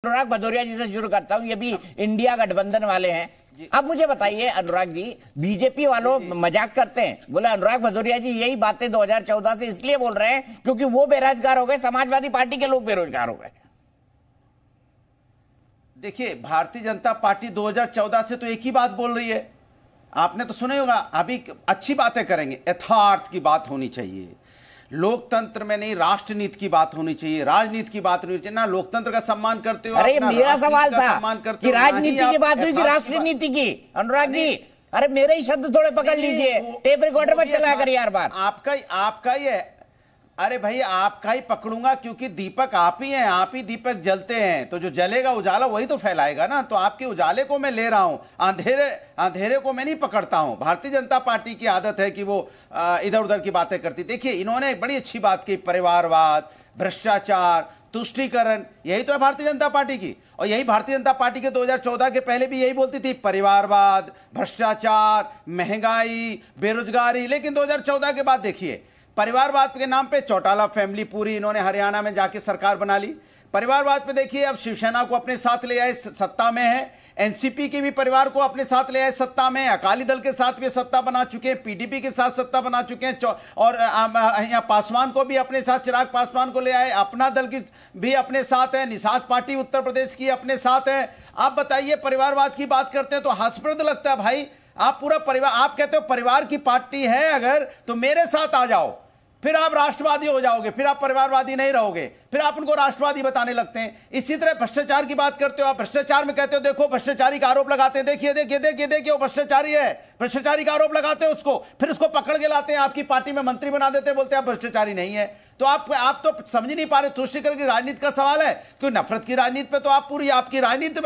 अनुराग भदौरिया जी से शुरू करता हूं। ये भी इंडिया गठबंधन वाले हैं। अब मुझे बताइए अनुराग जी, बीजेपी वालों मजाक करते हैं, बोले अनुराग भदौरिया जी यही बातें 2014 से इसलिए बोल रहे हैं क्योंकि वो बेरोजगार हो गए, समाजवादी पार्टी के लोग बेरोजगार हो गए। देखिए, भारतीय जनता पार्टी 2014 से तो एक ही बात बोल रही है। आपने तो सुना ही होगा, अभी अच्छी बातें करेंगे, यथार्थ की बात होनी चाहिए, लोकतंत्र में नहीं राष्ट्रनीति की बात होनी चाहिए, राजनीति की बात होनी चाहिए। ना लोकतंत्र का सम्मान करते हो। अरे मेरा सवाल था कि राजनीति की बात हुई कि राष्ट्रनीति की। अनुराग जी, अरे मेरे ही शब्द थोड़े पकड़ लीजिए, टेप रिकॉर्डर पर चला कर यार बात। आपका ही है। अरे भाई, आपका ही पकड़ूंगा क्योंकि दीपक आप ही हैं, आप ही दीपक जलते हैं, तो जो जलेगा उजाला वही तो फैलाएगा ना। तो आपके उजाले को मैं ले रहा हूं, अंधेरे को मैं नहीं पकड़ता हूं। भारतीय जनता पार्टी की आदत है कि वो इधर उधर की बातें करती। देखिए, इन्होंने बड़ी अच्छी बात की, परिवारवाद, भ्रष्टाचार, तुष्टीकरण, यही तो है भारतीय जनता पार्टी की। और यही भारतीय जनता पार्टी के 2014 के पहले भी यही बोलती थी, परिवारवाद, भ्रष्टाचार, महंगाई, बेरोजगारी। लेकिन 2014 के बाद देखिए, परिवारवाद के नाम पे चौटाला फैमिली पूरी इन्होंने हरियाणा में जाके सरकार बना ली। परिवारवाद पे देखिए, अब शिवसेना को अपने साथ ले आए, सत्ता में है। एनसीपी के भी परिवार को अपने साथ ले आए, सत्ता में। अकाली दल के साथ भी सत्ता बना चुके हैं, पीडीपी के साथ सत्ता बना चुके हैं। और यहाँ पासवान को भी अपने साथ, चिराग पासवान को ले आए, अपना दल की भी अपने साथ है, निषाद पार्टी उत्तर प्रदेश की अपने साथ है। आप बताइए, परिवारवाद की बात करते हैं तो हास्यप्रद लगता है भाई। आप पूरा परिवार, आप कहते हो परिवार की पार्टी है अगर, तो मेरे साथ आ जाओ, फिर आप राष्ट्रवादी हो जाओगे, फिर आप परिवारवादी नहीं रहोगे, फिर आप उनको राष्ट्रवादी बताने लगते हैं। इसी तरह भ्रष्टाचार की बात करते हो आप, भ्रष्टाचार में कहते हो देखो भ्रष्टाचारी का आरोप लगाते हैं, देखिए देखिए देखिए देखिए वो भ्रष्टाचारी है, भ्रष्टाचारी का आरोप लगाते हैं उसको, फिर उसको पकड़ के लाते हैं, आपकी पार्टी में मंत्री बना देते हैं, बोलते हैं आप भ्रष्टाचारी नहीं है। तो आप तो समझ नहीं पा रहे, तुष्टीकरण की राजनीति का सवाल है, क्योंकि नफरत की राजनीति पे तो आप पूरी आपकी राजनीति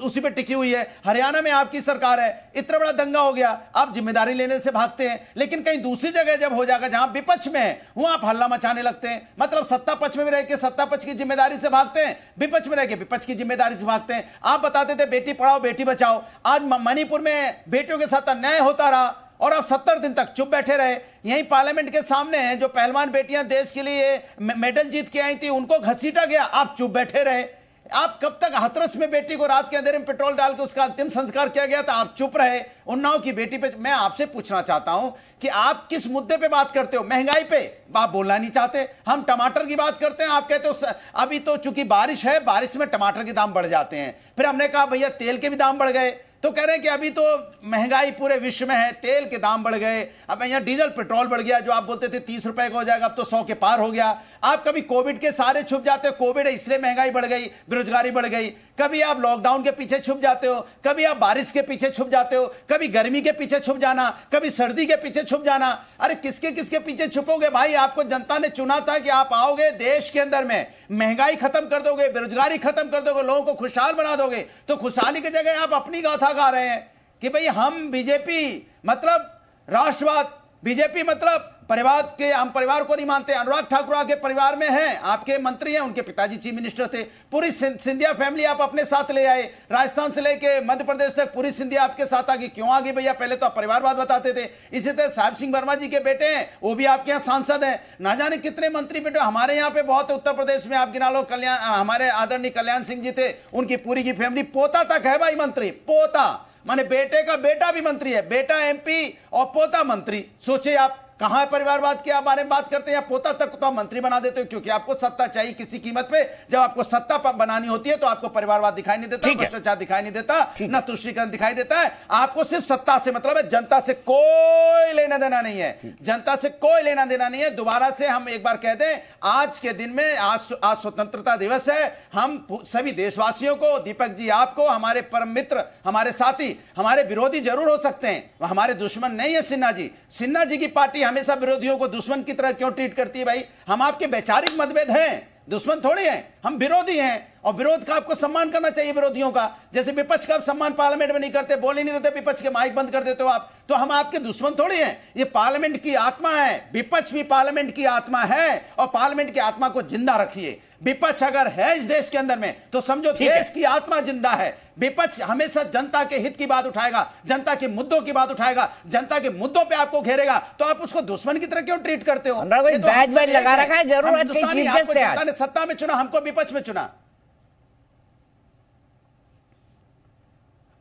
उसी पे टिकी हुई है। हरियाणा में आपकी सरकार है, इतना बड़ा दंगा हो गया, आप जिम्मेदारी लेने से भागते हैं। लेकिन कहीं दूसरी जगह जब हो जाएगा जहां विपक्ष में है, वहां आप हल्ला मचाने लगते हैं। मतलब सत्ता पक्ष में भी रह के सत्ता पक्ष की जिम्मेदारी से भागते हैं, विपक्ष में रह के विपक्ष की जिम्मेदारी से भागते हैं। आप बताते थे बेटी पढ़ाओ बेटी बचाओ, आज मणिपुर में बेटियों के साथ अन्याय होता रहा और आप 70 दिन तक चुप बैठे रहे। यहीं पार्लियामेंट के सामने हैं जो पहलवान बेटियां देश के लिए मेडल जीत के आई थी, उनको घसीटा गया, आप चुप बैठे रहे। आप कब तक, हाथरस में बेटी को रात के अंधेरे में पेट्रोल डाल के उसका अंतिम संस्कार किया गया था, आप चुप रहे। उन्नाव की बेटी पे मैं आपसे पूछना चाहता हूं कि आप किस मुद्दे पे बात करते हो? महंगाई पे आप बोलना नहीं चाहते। हम टमाटर की बात करते हैं, आप कहते हो अभी तो चूंकि बारिश है, बारिश में टमाटर के दाम बढ़ जाते हैं। फिर हमने कहा भैया तेल के भी दाम बढ़ गए, तो कह रहे हैं कि अभी तो महंगाई पूरे विश्व में है, तेल के दाम बढ़ गए। अब यहाँ डीजल पेट्रोल बढ़ गया, जो आप बोलते थे 30 रुपए का हो जाएगा, अब तो 100 के पार हो गया। आप कभी कोविड के सारे छुप जाते हो, कोविड है इसलिए महंगाई बढ़ गई, बेरोजगारी बढ़ गई। कभी आप लॉकडाउन के पीछे छुप जाते हो, कभी आप बारिश के पीछे छुप जाते हो, कभी गर्मी के पीछे छुप जाना, कभी सर्दी के पीछे छुप जाना। अरे किसके किसके पीछे छुपोगे भाई? आपको जनता ने चुना था कि आप आओगे, देश के अंदर में महंगाई खत्म कर दोगे, बेरोजगारी खत्म कर दोगे, लोगों को खुशहाल बना दोगे। तो खुशहाली की जगह आप अपनी गाथा गा रहे हैं कि भाई हम बीजेपी मतलब राष्ट्रवाद, बीजेपी मतलब परिवार के, हम परिवार को नहीं मानते। अनुराग ठाकुर के परिवार में हैं, आपके मंत्री हैं, उनके पिताजी चीफ मिनिस्टर थे। पूरी सिंधिया फैमिली आप अपने साथ ले आए, राजस्थान से लेके मध्य प्रदेश तक पूरी सिंधिया आपके साथ आ गई। क्यों आ गई भैया? पहले तो आप परिवारवाद बताते थे। इसी तरह साहिब सिंह वर्मा जी के बेटे हैं, वो भी आपके यहाँ सांसद हैं। ना जाने कितने मंत्री बेटे हमारे यहाँ पे बहुत, उत्तर प्रदेश में आप गिना लो, कल्याण, हमारे आदरणीय कल्याण सिंह जी थे, उनकी पूरी की फैमिली, पोता तक है भाई मंत्री, पोता माने बेटे का बेटा भी मंत्री है, बेटा एमपी और पोता मंत्री। सोचिए आप कहां परिवारवाद के बारे में बात करते हैं, या पोता तक तो आप मंत्री बना देते हो, क्योंकि आपको सत्ता चाहिए किसी कीमत पे। जब आपको सत्ता बनानी होती है तो आपको परिवारवाद दिखाई नहीं देता, भ्रष्टाचार दिखाई नहीं देता, ना तुष्टीकरण दिखाई देता है। आपको सिर्फ सत्ता से मतलब है, जनता से कोई लेना देना नहीं है, जनता से कोई लेना देना नहीं है। दोबारा से हम एक बार कह दें, आज के दिन में, आज स्वतंत्रता दिवस है, हम सभी देशवासियों को, दीपक जी आपको, हमारे परम मित्र, हमारे साथी, हमारे विरोधी जरूर हो सकते हैं, हमारे दुश्मन नहीं है सिन्हा जी। सिन्हा जी की पार्टी हमेशा विरोधियों को दुश्मन की तरह क्यों ट्रीट करती है भाई? हम आपके वैचारिक मतभेद हैं, दुश्मन थोड़ी हैं, हम विरोधी हैं, और विरोध का आपको सम्मान करना चाहिए विरोधियों का। जैसे विपक्ष का आप सम्मान पार्लियामेंट में नहीं करते, बोल ही नहीं देते, विपक्ष के माइक बंद कर देते हो आप, तो हम आपके दुश्मन थोड़ी हैं। ये पार्लियामेंट की आत्मा है, विपक्ष भी पार्लियामेंट की आत्मा है, और पार्लियामेंट की आत्मा को जिंदा रखिए। विपक्ष अगर है इस देश के अंदर में तो समझो देश की आत्मा जिंदा है। विपक्ष हमेशा जनता के हित की बात उठाएगा, जनता के मुद्दों की बात उठाएगा, जनता के मुद्दों पे आपको घेरेगा, तो आप उसको दुश्मन की तरह क्यों ट्रीट करते हो? बैच लगा रखा है, जरूर जनता ने सत्ता में चुना, हमको विपक्ष में चुना।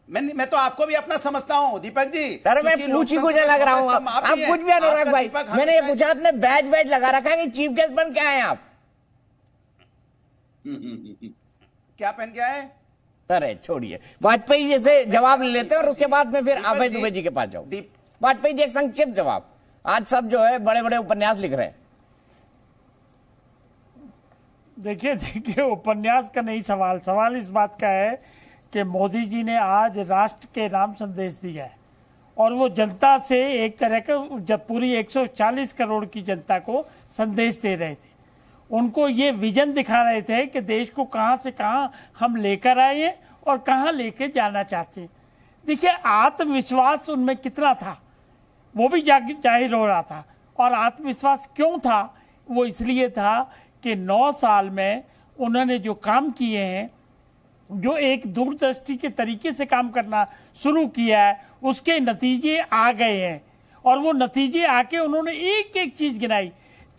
मैं तो आपको भी अपना समझता हूं दीपक जी। अरे मैं पूछी कुछ लग रहा हूँ, आप कुछ भी अनुराग भाई, मैंने ये पूछा आपने बैज वैज लगा रखा है कि चीफ गेस्ट बन के आए आप? क्या पहन के आए? अरे छोड़िए, वाजपेयी जी से जवाब ले लेते हैं और उसके बाद में फिर अभय दुबे जी के पास जाओ। वाजपेयी जी एक संक्षिप्त जवाब, आज सब जो है बड़े बड़े उपन्यास लिख रहे हैं। देखिए उपन्यास का नहीं सवाल, सवाल इस बात का है कि मोदी जी ने आज राष्ट्र के नाम संदेश दिया है और वो जनता से एक तरह का जब पूरी 140 करोड़ की जनता को संदेश दे रहे थे। उनको ये विजन दिखा रहे थे कि देश को कहाँ से कहाँ हम लेकर आए हैं और कहाँ लेके जाना चाहते हैं। देखिए आत्मविश्वास उनमें कितना था वो भी जाहिर हो रहा था। और आत्मविश्वास क्यों था? वो इसलिए था कि 9 साल में उन्होंने जो काम किए हैं, जो एक दूरदृष्टि के तरीके से काम करना शुरू किया है, उसके नतीजे आ गए हैं। और वो नतीजे आके उन्होंने एक एक चीज गिनाई,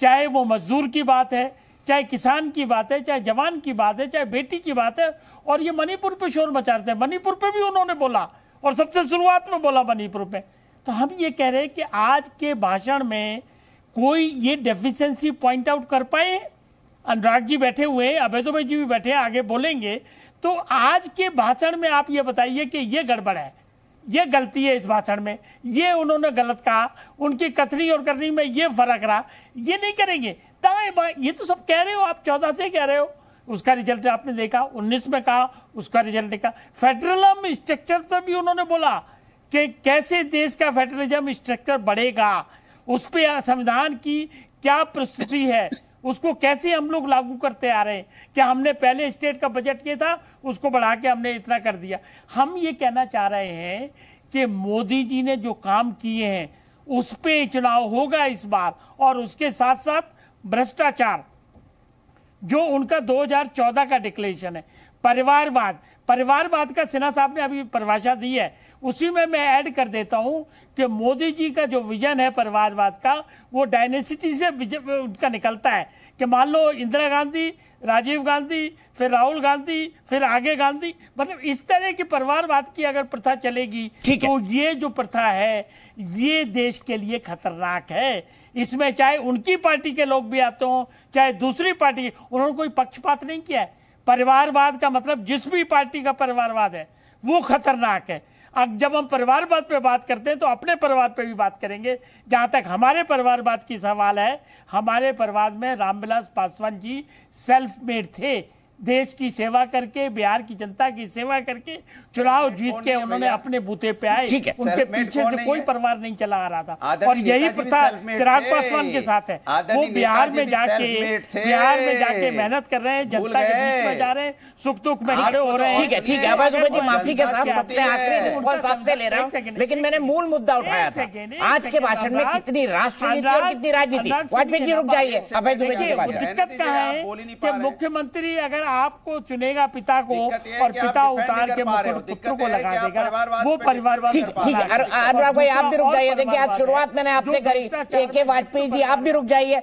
चाहे वो मजदूर की बात है, चाहे किसान की बात है, चाहे जवान की बात है, चाहे बेटी की बात है। और ये मणिपुर पे शोर मचा रहे थे, मणिपुर पे भी उन्होंने बोला और सबसे शुरुआत में बोला मणिपुर पे। तो हम ये कह रहे हैं कि आज के भाषण में कोई ये डेफिशिएंसी पॉइंट आउट कर पाए? अनुराग जी बैठे हुए हैं, अभय दुबे जी भी बैठे हैं, आगे बोलेंगे। तो आज के भाषण में आप ये बताइए कि ये गड़बड़ है, ये गलती है इस भाषण में, ये उन्होंने गलत कहा, उनकी कथनी और करनी में ये फर्क रहा, ये नहीं करेंगे। दाएं बाएं ये तो सब कह रहे हो आप, 14 से कह रहे हो, उसका रिजल्ट आपने देखा, 19 में कहा उसका रिजल्ट देखा। फेडरलिज्म स्ट्रक्चर पर भी उन्होंने बोला कि कैसे देश का फेडरलिज्म स्ट्रक्चर बढ़ेगा, उस पर संविधान की क्या प्रस्तुति है, उसको कैसे हम लोग लागू करते आ रहे हैं। क्या हमने पहले स्टेट का बजट किया था, उसको बढ़ा के हमने इतना कर दिया। हम ये कहना चाह रहे हैं कि मोदी जी ने जो काम किए हैं उस पे चुनाव होगा इस बार। और उसके साथ साथ भ्रष्टाचार, जो उनका 2014 का डिक्लेरेशन है, परिवारवाद का सिन्हा साहब ने अभी परिभाषा दी है, उसी में मैं ऐड कर देता हूं कि मोदी जी का जो विजन है परिवारवाद का, वो डायनेसिटी से उनका निकलता है कि मान लो इंदिरा गांधी, राजीव गांधी, फिर राहुल गांधी, फिर आगे गांधी, मतलब इस तरह की परिवारवाद की अगर प्रथा चलेगी तो ये जो प्रथा है ये देश के लिए खतरनाक है। इसमें चाहे उनकी पार्टी के लोग भी आते हो, चाहे दूसरी पार्टी, उन्होंने कोई पक्षपात नहीं किया है। परिवारवाद का मतलब जिस भी पार्टी का परिवारवाद है वो खतरनाक है। अब जब हम परिवारवाद पे बात करते हैं तो अपने परिवार पे भी बात करेंगे। जहां तक हमारे परिवारवाद की सवाल है, हमारे परिवार में रामविलास पासवान जी सेल्फ मेड थे, देश की सेवा करके, बिहार की जनता की सेवा करके चुनाव जीत के उन्होंने अपने बूते पे आए, उनके पीछे से कोई परिवार नहीं चला आ रहा था। और यही प्रथा चिराग पासवान के साथ है। वो बिहार में जाके मेहनत कर रहे हैं, जनता के बीच में जा रहे हैं, सुख दुख में खड़े हो रहे हैं। ठीक है अभय दुबे जी, माफी के साथ सबसे आखिरी रिस्पॉन्स आपसे ले रहा हूं, लेकिन मैंने मूल मुद्दा उठाया था आज के भाषण में कितनी राष्ट्रनीति और कितनी राजनीति। वाजपेयी जी रुक जाइए, अभय दुबे जी के पास दिक्कत कहाँ है कि मुख्यमंत्री अगर आपको चुनेगा पिता को और पिता उतार के पुत्र को लगा देगा, वो परिवारवाद। ठीक है अनुराग भाई आप भी रुक जाइए। देखिए आज शुरुआत मैंने आपसे करी कि वाजपेयी जी आप भी रुक जाइए।